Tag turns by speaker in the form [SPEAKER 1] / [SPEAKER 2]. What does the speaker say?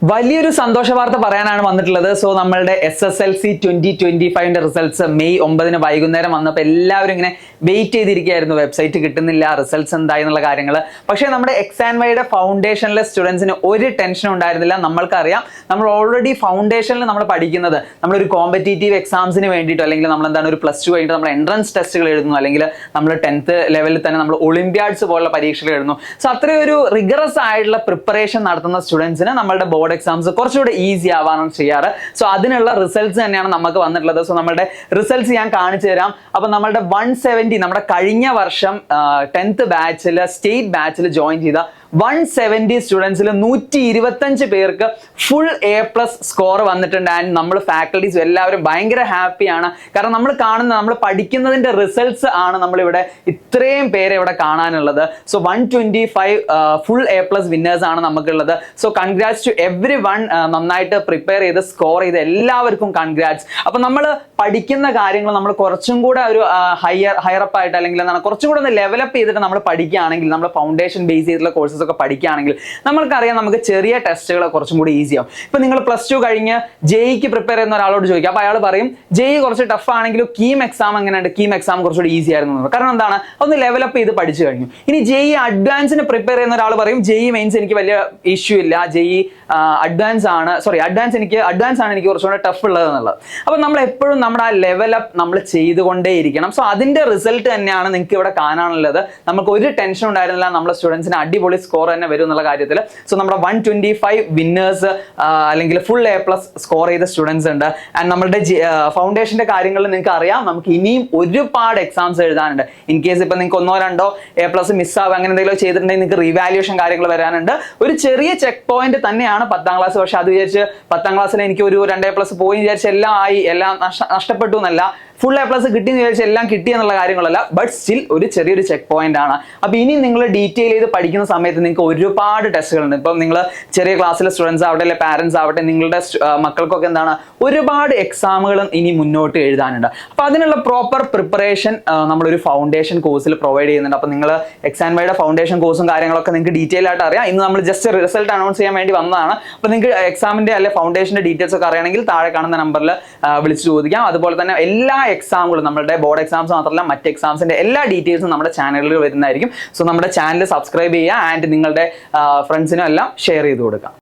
[SPEAKER 1] വലിയൊരു സന്തോഷ വാർത്ത പറയാനാണ് വന്നിട്ടുള്ളത്. സോ നമ്മളുടെ SSLC 2025 റിസൾട്ട്സ് മെയ് 9 വൈകുന്നേരം വന്നപ്പോൾ എല്ലാവരും ഇങ്ങനെ വെയിറ്റ് ചെയ്തിരിക്കുകയായിരുന്നു. വെബ്സൈറ്റ് കിട്ടുന്നില്ല, റിസൾട്ട്സ് എന്തായി എന്നുള്ള കാര്യങ്ങൾ. പക്ഷേ നമ്മുടെ എക്സാൻവൈയുടെ ഫൗണ്ടേഷനിലെ സ്റ്റുഡൻസിന് ഒരു ടെൻഷനും ഉണ്ടായിരുന്നില്ല. നമ്മൾക്കറിയാം, നമ്മൾ ഓൾറെഡി ഫൗണ്ടേഷനിൽ നമ്മൾ പഠിക്കുന്നത് നമ്മളൊരു കോമ്പറ്റീറ്റീവ് എക്സാംസിന് വേണ്ടിയിട്ടോ അല്ലെങ്കിൽ നമ്മൾ എന്താണ് ഒരു +2 കഴിഞ്ഞിട്ട് നമ്മൾ എൻട്രൻസ് ടെസ്റ്റുകൾ എഴുതുന്നു, അല്ലെങ്കിൽ നമ്മൾ 10th ലെവലിൽ തന്നെ നമ്മൾ ഒളിമ്പ്യാഡ്സ് പോലുള്ള പരീക്ഷകൾ എഴുതുന്നു. സോ അത്രയും ഒരു റിഗറസ് ആയിട്ടുള്ള പ്രിപ്പറേഷൻ നടത്തുന്ന സ്റ്റുഡൻസിന് നമ്മളുടെ ബോർഡ് എക്സാംസ് കുറച്ചുകൂടെ ഈസി ആവാനാണ് ചെയ്യാറ്. സോ അതിനുള്ള റിസൾട്ട്സ് തന്നെയാണ് നമുക്ക് വന്നിട്ടുള്ളത്. സോ നമ്മുടെ റിസൾട്ട്സ് ഞാൻ കാണിച്ചു തരാം. അപ്പൊ നമ്മളുടെ 170 നമ്മുടെ കഴിഞ്ഞ വർഷം 10th ബാച്ചിൽ സ്റ്റേറ്റ് ബാച്ചിൽ ജോയിൻ ചെയ്ത 170 സ്റ്റുഡൻസിൽ 125 പേർക്ക് ഫുൾ A+ സ്കോർ വന്നിട്ടുണ്ട്. ആൻഡ് നമ്മൾ ഫാക്കൽറ്റീസ് എല്ലാവരും ഭയങ്കര ഹാപ്പിയാണ്. കാരണം നമ്മൾ നമ്മൾ പഠിക്കുന്നതിന്റെ റിസൾട്ട്സ് ആണ് നമ്മളിവിടെ ഇത്രയും പേരെ ഇവിടെ കാണാനുള്ളത്. സോ 125 ഫുൾ A+ വിന്നേഴ്സ് ആണ് നമുക്കുള്ളത്. So congrats to everyone. നന്നായിട്ട് പ്രിപ്പയർ ചെയ്ത് സ്കോർ ചെയ്ത് എല്ലാവർക്കും കൺഗ്രാറ്റ്സ്. അപ്പൊ നമ്മൾ പഠിക്കുന്ന കാര്യങ്ങൾ നമ്മൾ കുറച്ചും കൂടെ ഒരു ഹയറപ്പ് ആയിട്ട് അല്ലെങ്കിൽ എന്താണ് കുറച്ചും കൂടെ ഒന്ന് ലെവലപ്പ് ചെയ്തിട്ട് നമ്മൾ പഠിക്കുകയാണെങ്കിൽ, നമ്മൾ ഫൗണ്ടേഷൻ ബേസ് ചെയ്തിട്ടുള്ള കോഴ്സസ് ഒക്കെ പഠിക്കുകയാണെങ്കിൽ നമുക്കറിയാം നമുക്ക് ചെറിയ ടെസ്റ്റുകൾ കുറച്ചും കൂടി ഈസി ആവും. ഇപ്പൊ നിങ്ങൾ +2 കഴിഞ്ഞ് JEE പ്രിപ്പയർ ചെയ്യുന്ന ഒരാളോട് ചോദിക്കുക, അപ്പൊ അയാൾ പറയും JEE കുറച്ച് ടഫ് ആണെങ്കിലും കീം എക്സാം എങ്ങനെയുണ്ട്, കീം എക്സാം കുറച്ചുകൂടി ഈസി ആയിരുന്നു. കാരണം എന്താണ്, ഒന്ന് ലെവലപ്പ് ചെയ്ത് പഠിച്ചു കഴിഞ്ഞു. ഇനി JEE അഡ്വാൻസിന് പ്രിപ്പയർ ചെയ്യുന്ന ഒരാൾ പറയും JEE മെയിൻസ് എനിക്ക് വലിയ ഇഷ്യൂ ഇല്ല, JEE അഡ്വാൻസ് ആണ് എനിക്ക് കുറച്ചുകൂടെ ടഫ് ഉള്ളത് എന്നുള്ളത്. അപ്പൊ നമ്മൾ എപ്പോഴും നമ്മുടെ ആ ലെവലപ്പ് നമ്മൾ ചെയ്തുകൊണ്ടേയിരിക്കണം. സോ അതിന്റെ റിസൾട്ട് തന്നെയാണ് നിങ്ങൾക്ക് ഇവിടെ കാണാനുള്ളത്. നമുക്ക് ഒരു ടെൻഷൻ ഉണ്ടായിരുന്നില്ല, നമ്മുടെ സ്റ്റുഡൻസിന് അടിപൊളി സ്കോർ തന്നെ വരും എന്നുള്ള കാര്യത്തിൽ. സോ നമ്മുടെ 125 വിന്നേഴ്സ് അല്ലെങ്കിൽ ഫുൾ A+ സ്കോർ ചെയ്ത സ്റ്റുഡൻസ് ഉണ്ട്. ആൻഡ് നമ്മുടെ ഫൗണ്ടേഷന്റെ കാര്യങ്ങളിൽ നിങ്ങൾക്ക് അറിയാം, നമുക്ക് ഇനിയും ഒരുപാട് എക്സാംസ് എഴുതാനുണ്ട്. ഇൻ കേസ് ഇപ്പൊ നിങ്ങൾക്ക് 1-2 A+ മിസ്സാവുക അങ്ങനെ എന്തെങ്കിലും ചെയ്തിട്ടുണ്ടെങ്കിൽ നിങ്ങൾക്ക് റീവാലുവേഷൻ കാര്യങ്ങൾ വരാനുണ്ട്. ഒരു ചെറിയ ചെക്ക് പോയിന്റ് തന്നെയാണ് 10ാം ക്ലാസ്. പക്ഷെ അത് വിചാരിച്ച് 10ാം ക്ലാസ്സിൽ എനിക്ക് ഒരു 2 A+ പോയി വിചാരിച്ച് എല്ലാം ആയി, എല്ലാം നഷ്ടപ്പെട്ടു എന്നല്ല. ഫുൾ A+ കിട്ടിയെന്ന് വിചാരിച്ച് എല്ലാം കിട്ടി എന്നുള്ള കാര്യങ്ങളല്ല. ബട്ട് സ്റ്റിൽ ഒരു ചെറിയൊരു ചെക്ക് പോയിന്റ് ആണ്. അപ്പൊ ഇനി നിങ്ങൾ ഡീറ്റെയിൽ ചെയ്ത് പഠിക്കുന്ന സമയത്ത് നിങ്ങൾക്ക് ഒരുപാട് ടെസ്റ്റുകളുണ്ട്. ഇപ്പം നിങ്ങൾ ചെറിയ ക്ലാസ്സിലെ സ്റ്റുഡൻസ് ആവട്ടെ, അല്ലെ പാരന്റ്സ് ആവട്ടെ, നിങ്ങളുടെ മക്കൾക്കൊക്കെ എന്താണ് ഒരുപാട് എക്സാമുകളും ഇനി മുന്നോട്ട് എഴുതാനുണ്ട്. അപ്പൊ അതിനുള്ള പ്രോപ്പർ പ്രിപ്പറേഷൻ നമ്മളൊരു ഫൗണ്ടേഷൻ കോഴ്സിൽ പ്രൊവൈഡ് ചെയ്യുന്നുണ്ട്. അപ്പൊ നിങ്ങൾ എക്സാൻവൈയുടെ ഫൗണ്ടേഷൻ കോഴ്സും കാര്യങ്ങളൊക്കെ നിങ്ങൾക്ക് ഡീറ്റെയിൽ ആയിട്ട് അറിയാം. ഇന്ന് നമ്മൾ ജസ്റ്റ് റിസൾട്ട് അനൗൺസ് ചെയ്യാൻ വേണ്ടി വന്നതാണ്. അപ്പൊ നിങ്ങൾക്ക് എക്സാമിന്റെ അല്ലെ ഫൗണ്ടേഷന്റെ ഡീറ്റെയിൽസ് ഒക്കെ അറിയണമെങ്കിൽ താഴെ കാണുന്ന നമ്പറിൽ വിളിച്ച് ചോദിക്കാം. അതുപോലെ തന്നെ എല്ലാ എക്സാമുകളും, നമ്മുടെ ബോർഡ് എക്സാംസ് മാത്രമല്ല മറ്റ് എക്സാംസിന്റെ എല്ലാ ഡീറ്റെയിൽസും നമ്മുടെ ചാനലിൽ വരുന്നതായിരിക്കും. സോ നമ്മുടെ ചാനൽ സബ്സ്ക്രൈബ് ചെയ്യുക ആൻഡ് നിങ്ങളുടെ ഫ്രണ്ട്സിനും എല്ലാം ഷെയർ ചെയ്ത് കൊടുക്കാം.